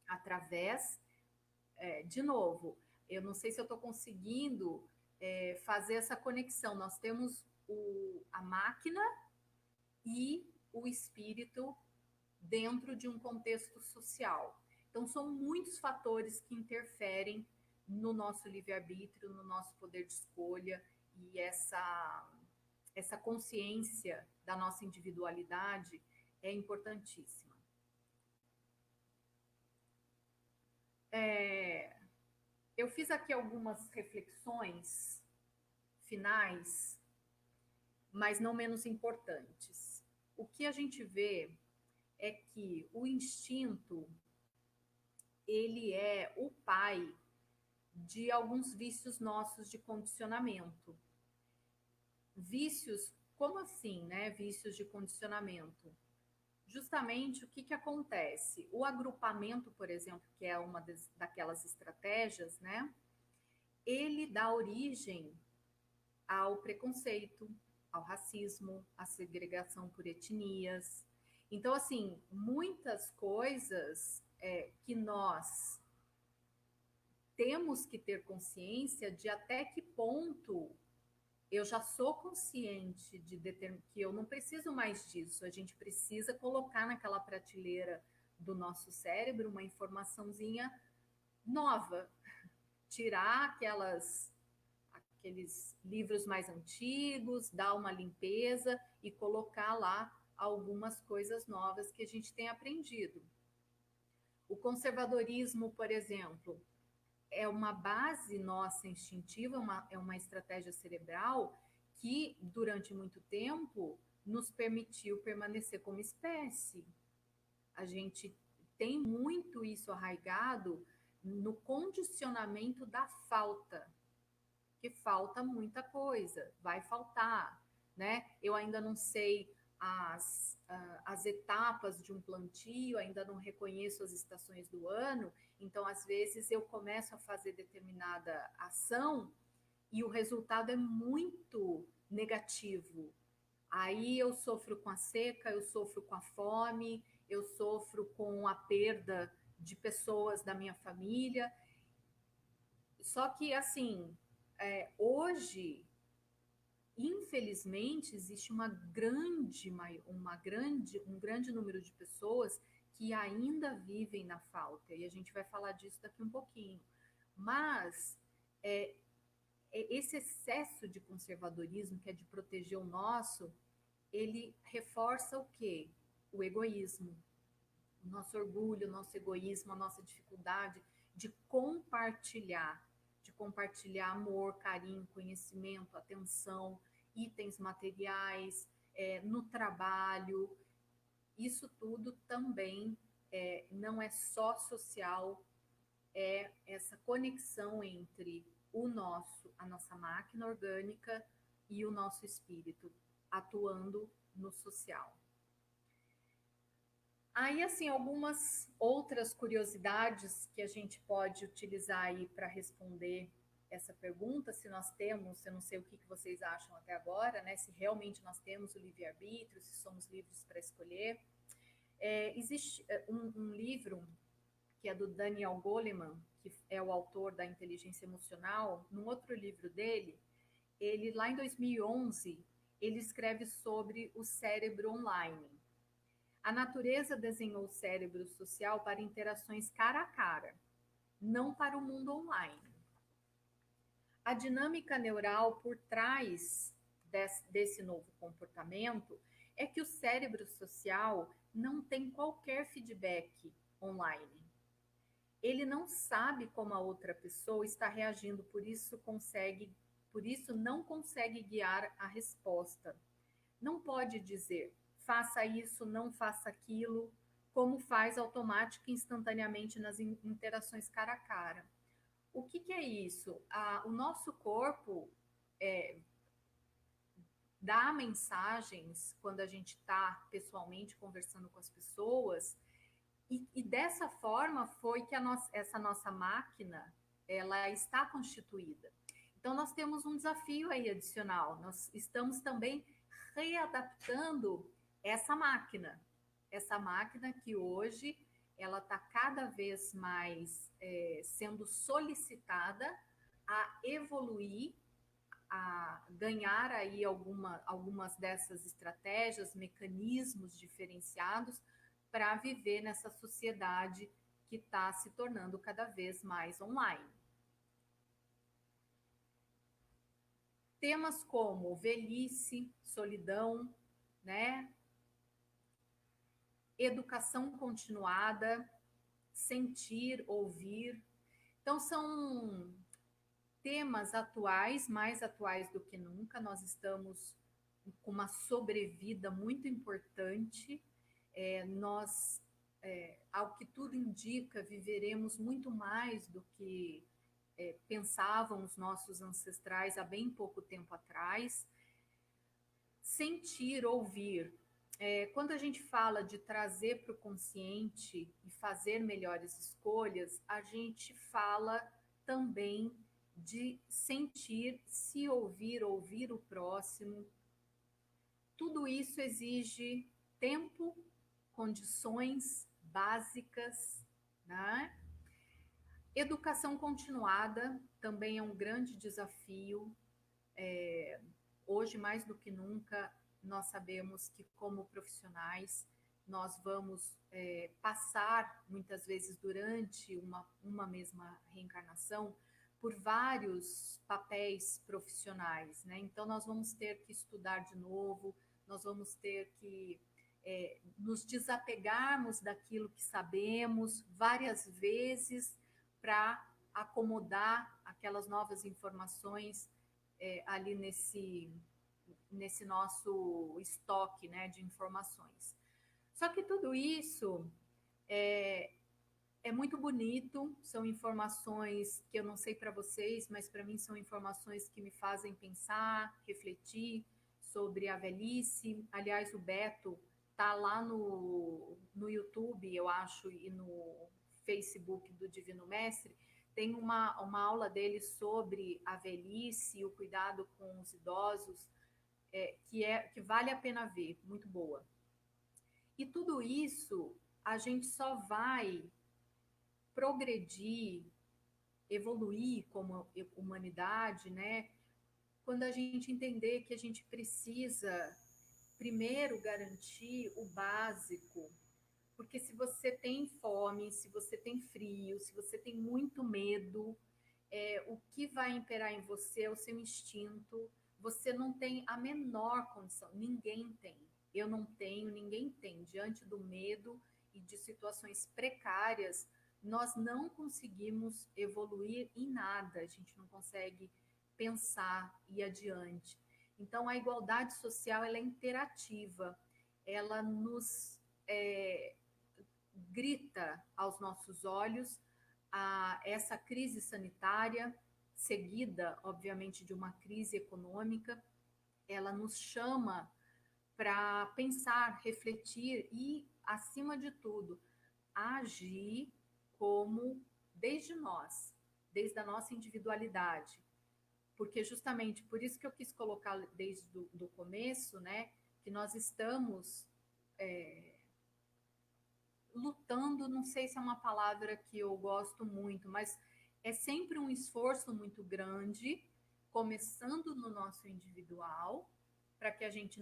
através, de novo, eu não sei se eu estou conseguindo fazer essa conexão. Nós temos a máquina e o espírito dentro de um contexto social. Então, são muitos fatores que interferem no nosso livre-arbítrio, no nosso poder de escolha, e essa consciência da nossa individualidade é importantíssima. Eu fiz aqui algumas reflexões finais, mas não menos importantes. O que a gente vê é que o instinto, ele é o pai de alguns vícios nossos de condicionamento. Vícios, como assim, né? Vícios de condicionamento. Justamente o que acontece? O agrupamento, por exemplo, que é uma daquelas estratégias, né? ele dá origem ao preconceito, ao racismo, à segregação por etnias. Então, assim, muitas coisas que nós temos que ter consciência de até que ponto eu já sou consciente que eu não preciso mais disso. A gente precisa colocar naquela prateleira do nosso cérebro uma informaçãozinha nova, tirar aqueles livros mais antigos, dar uma limpeza e colocar lá algumas coisas novas que a gente tem aprendido. O conservadorismo, por exemplo, é uma base nossa instintiva, é uma estratégia cerebral que, durante muito tempo, nos permitiu permanecer como espécie. A gente tem muito isso arraigado no condicionamento da falta, que falta muita coisa, vai faltar, né? Eu ainda não sei as etapas de um plantio, ainda não reconheço as estações do ano, então às vezes eu começo a fazer determinada ação e o resultado é muito negativo. Aí eu sofro com a seca, eu sofro com a fome, eu sofro com a perda de pessoas da minha família. Só que, assim, hoje, infelizmente, existe um grande número de pessoas que ainda vivem na falta, e a gente vai falar disso daqui um pouquinho. Mas esse excesso de conservadorismo, que é de proteger o nosso, ele reforça o quê? O egoísmo, o nosso orgulho, o nosso egoísmo, a nossa dificuldade de compartilhar amor, carinho, conhecimento, atenção, itens materiais, no trabalho. Isso tudo também não é só social, é essa conexão entre a nossa máquina orgânica e o nosso espírito, atuando no social. Aí, assim, algumas outras curiosidades que a gente pode utilizar aí para responder essa pergunta, se nós temos, eu não sei o que vocês acham até agora, né? Se realmente nós temos o livre-arbítrio, se somos livres para escolher. Existe um livro que é do Daniel Goleman, que é o autor da Inteligência Emocional. Num outro livro dele, ele lá em 2011, ele escreve sobre o cérebro online. A natureza desenhou o cérebro social para interações cara a cara, não para o mundo online. A dinâmica neural por trás desse novo comportamento é que o cérebro social não tem qualquer feedback online. Ele não sabe como a outra pessoa está reagindo, por isso não consegue guiar a resposta. Não pode dizer faça isso, não faça aquilo, como faz automático e instantaneamente nas interações cara a cara. O que é isso? O nosso corpo dá mensagens quando a gente está pessoalmente conversando com as pessoas, e dessa forma foi que essa nossa máquina ela está constituída. Então, nós temos um desafio aí adicional. Nós estamos também readaptando essa máquina que hoje ela está cada vez mais sendo solicitada a evoluir, a ganhar aí algumas dessas estratégias, mecanismos diferenciados para viver nessa sociedade que está se tornando cada vez mais online. Temas como velhice, solidão, né? Educação continuada, sentir, ouvir. Então, são temas atuais, mais atuais do que nunca. Nós estamos com uma sobrevida muito importante. Ao que tudo indica, viveremos muito mais do que pensavam os nossos ancestrais há bem pouco tempo atrás. Sentir, ouvir. Quando a gente fala de trazer para o consciente e fazer melhores escolhas, a gente fala também de sentir, se ouvir, ouvir o próximo. Tudo isso exige tempo, condições básicas, né? Educação continuada também é um grande desafio. Hoje, mais do que nunca, nós sabemos que, como profissionais, nós vamos passar, muitas vezes, durante uma mesma reencarnação, por vários papéis profissionais, né? Então, nós vamos ter que estudar de novo, nós vamos ter que nos desapegarmos daquilo que sabemos várias vezes para acomodar aquelas novas informações ali nesse nosso estoque, né, de informações. Só que tudo isso é muito bonito, são informações que eu não sei para vocês, mas para mim são informações que me fazem pensar, refletir sobre a velhice. Aliás, o Beto tá lá no YouTube, eu acho, e no Facebook do Divino Mestre, tem uma aula dele sobre a velhice e o cuidado com os idosos, que vale a pena ver, muito boa. E tudo isso a gente só vai progredir, evoluir como humanidade, né? Quando a gente entender que a gente precisa primeiro garantir o básico, porque se você tem fome, se você tem frio, se você tem muito medo, o que vai imperar em você é o seu instinto. Você não tem a menor condição, ninguém tem. Eu não tenho, ninguém tem. Diante do medo e de situações precárias, nós não conseguimos evoluir em nada, a gente não consegue pensar e ir adiante. Então, a igualdade social ela é interativa, ela nos grita aos nossos olhos essa crise sanitária, seguida, obviamente, de uma crise econômica, ela nos chama para pensar, refletir e, acima de tudo, agir como desde nós, desde a nossa individualidade. Porque justamente por isso que eu quis colocar desde do começo, né, que nós estamos lutando, não sei se é uma palavra que eu gosto muito, mas é sempre um esforço muito grande, começando no nosso individual, para que a gente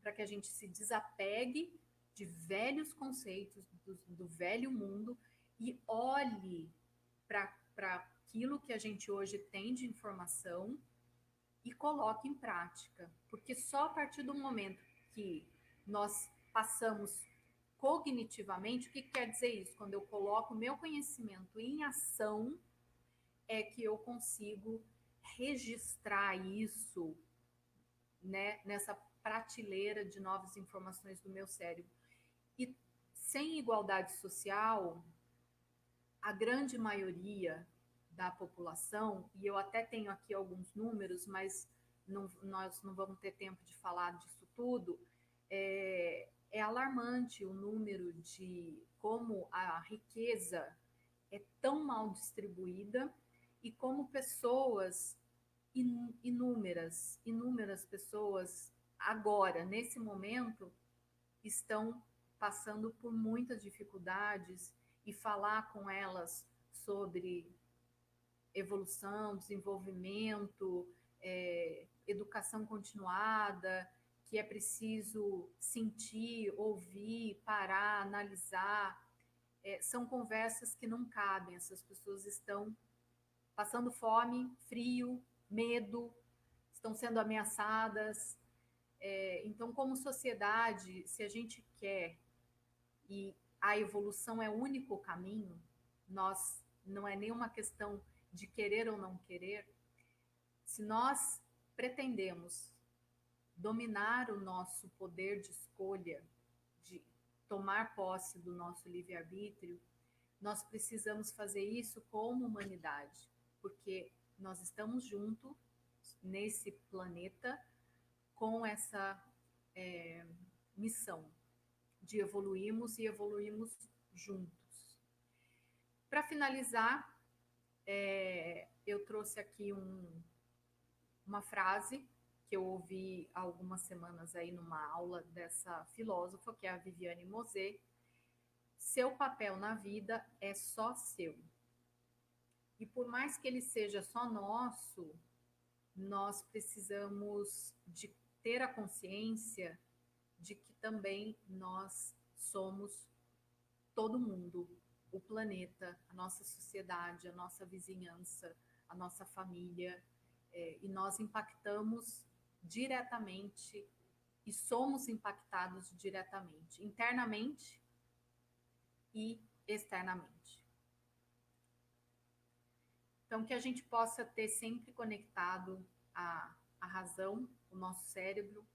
para que a gente se desapegue de velhos conceitos do velho mundo e olhe para aquilo que a gente hoje tem de informação e coloque em prática, porque só a partir do momento que nós passamos cognitivamente, o que quer dizer isso? Quando eu coloco o meu conhecimento em ação, é que eu consigo registrar isso, né, nessa prateleira de novas informações do meu cérebro. E sem igualdade social, a grande maioria da população, e eu até tenho aqui alguns números, mas nós não vamos ter tempo de falar disso tudo, é alarmante o número de como a riqueza é tão mal distribuída e como pessoas, inúmeras pessoas, agora, nesse momento, estão passando por muitas dificuldades e falar com elas sobre evolução, desenvolvimento, educação continuada, que é preciso sentir, ouvir, parar, analisar. São conversas que não cabem. Essas pessoas estão passando fome, frio, medo, estão sendo ameaçadas. Então, como sociedade, se a gente quer e a evolução é o único caminho, nós não é nenhuma questão de querer ou não querer. Se nós pretendemos dominar o nosso poder de escolha, de tomar posse do nosso livre-arbítrio, nós precisamos fazer isso como humanidade, porque nós estamos juntos nesse planeta com essa missão de evoluirmos e evoluirmos juntos. Para finalizar, eu trouxe aqui uma frase que eu ouvi há algumas semanas aí numa aula dessa filósofa, que é a Viviane Mosé. Seu papel na vida é só seu. E por mais que ele seja só nosso, nós precisamos de ter a consciência de que também nós somos todo mundo, o planeta, a nossa sociedade, a nossa vizinhança, a nossa família, e nós impactamos diretamente e somos impactados diretamente, internamente e externamente. Então, que a gente possa ter sempre conectado a razão, o nosso cérebro,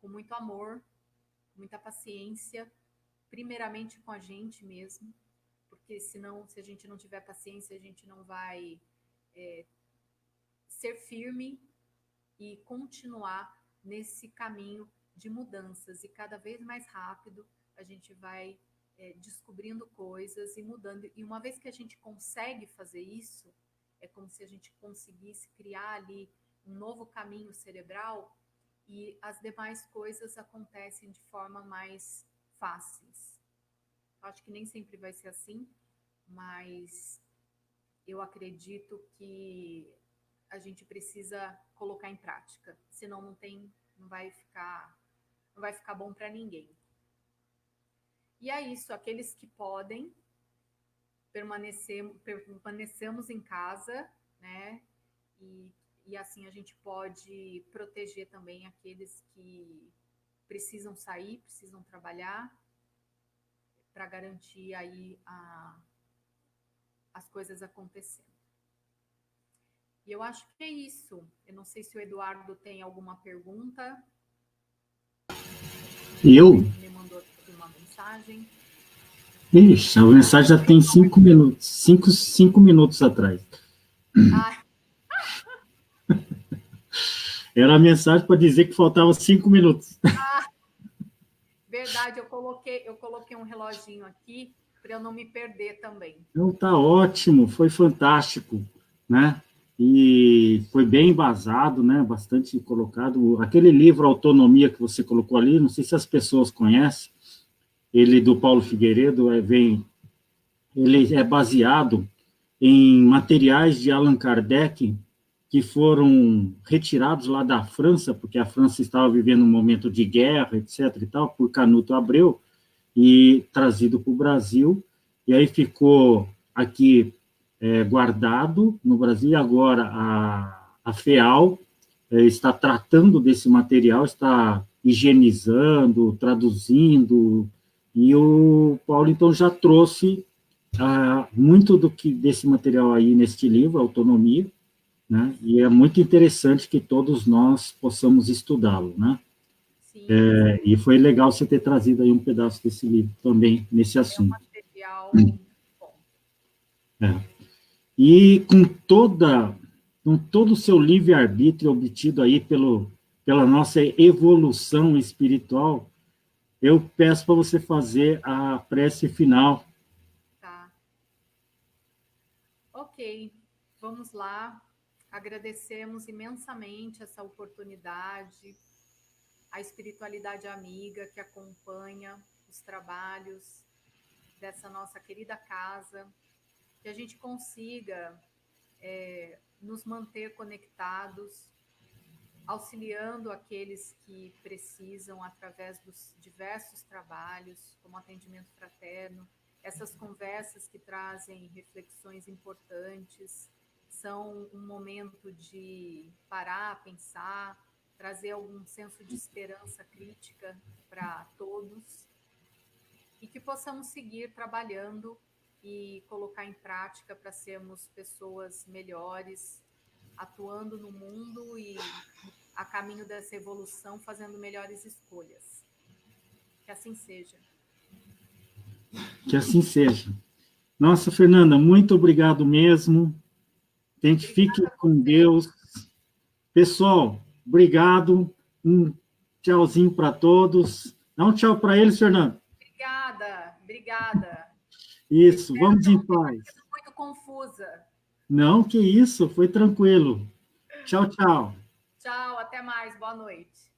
com muito amor, muita paciência, primeiramente com a gente mesmo, porque senão, se a gente não tiver paciência, a gente não vai ser firme e continuar nesse caminho de mudanças. E cada vez mais rápido a gente vai descobrindo coisas e mudando. E uma vez que a gente consegue fazer isso, é como se a gente conseguisse criar ali um novo caminho cerebral e as demais coisas acontecem de forma mais fáceis. Acho que nem sempre vai ser assim, mas eu acredito que a gente precisa colocar em prática, senão não vai ficar bom para ninguém. E é isso, aqueles que podem, permanecemos em casa, né? E assim a gente pode proteger também aqueles que precisam sair, precisam trabalhar, para garantir aí as coisas acontecendo. E eu acho que é isso. Eu não sei se o Eduardo tem alguma pergunta. Eu? Ele mandou aqui uma mensagem. Ixi, a mensagem já tem 5 minutos. 5 minutos atrás. Ah. Era a mensagem para dizer que faltava 5 minutos. Ah, verdade, eu coloquei um reloginho aqui para eu não me perder também. Então, tá ótimo, foi fantástico, né? E foi bem embasado, né? Bastante colocado. Aquele livro Autonomia que você colocou ali, não sei se as pessoas conhecem, ele do Paulo Figueiredo, ele é baseado em materiais de Allan Kardec que foram retirados lá da França, porque a França estava vivendo um momento de guerra, etc. e tal, por Canuto Abreu, e trazido para o Brasil, e aí ficou aqui guardado no Brasil, e agora a FEAL está tratando desse material, está higienizando, traduzindo, e o Paulo, então, já trouxe muito desse material aí neste livro, Autonomia, né? E é muito interessante que todos nós possamos estudá-lo, né? Sim. E foi legal você ter trazido aí um pedaço desse livro também, nesse assunto. É um material bom. E com todo o seu livre-arbítrio obtido aí pela nossa evolução espiritual, eu peço para você fazer a prece final. Tá. Ok, vamos lá. Agradecemos imensamente essa oportunidade, a espiritualidade amiga que acompanha os trabalhos dessa nossa querida casa, que a gente consiga nos manter conectados, auxiliando aqueles que precisam através dos diversos trabalhos, como atendimento fraterno, essas conversas que trazem reflexões importantes, são um momento de parar, pensar, trazer algum senso de esperança crítica para todos e que possamos seguir trabalhando e colocar em prática para sermos pessoas melhores, atuando no mundo e a caminho dessa evolução, fazendo melhores escolhas. Que assim seja. Que assim seja. Nossa, Fernanda, muito obrigado mesmo. Fique com Deus. Pessoal, obrigado. Um tchauzinho para todos. Dá um tchau para eles, Fernanda. Obrigada. Isso, vamos em paz. Muito confusa. Não, que isso, foi tranquilo. Tchau, tchau. Tchau, até mais, boa noite.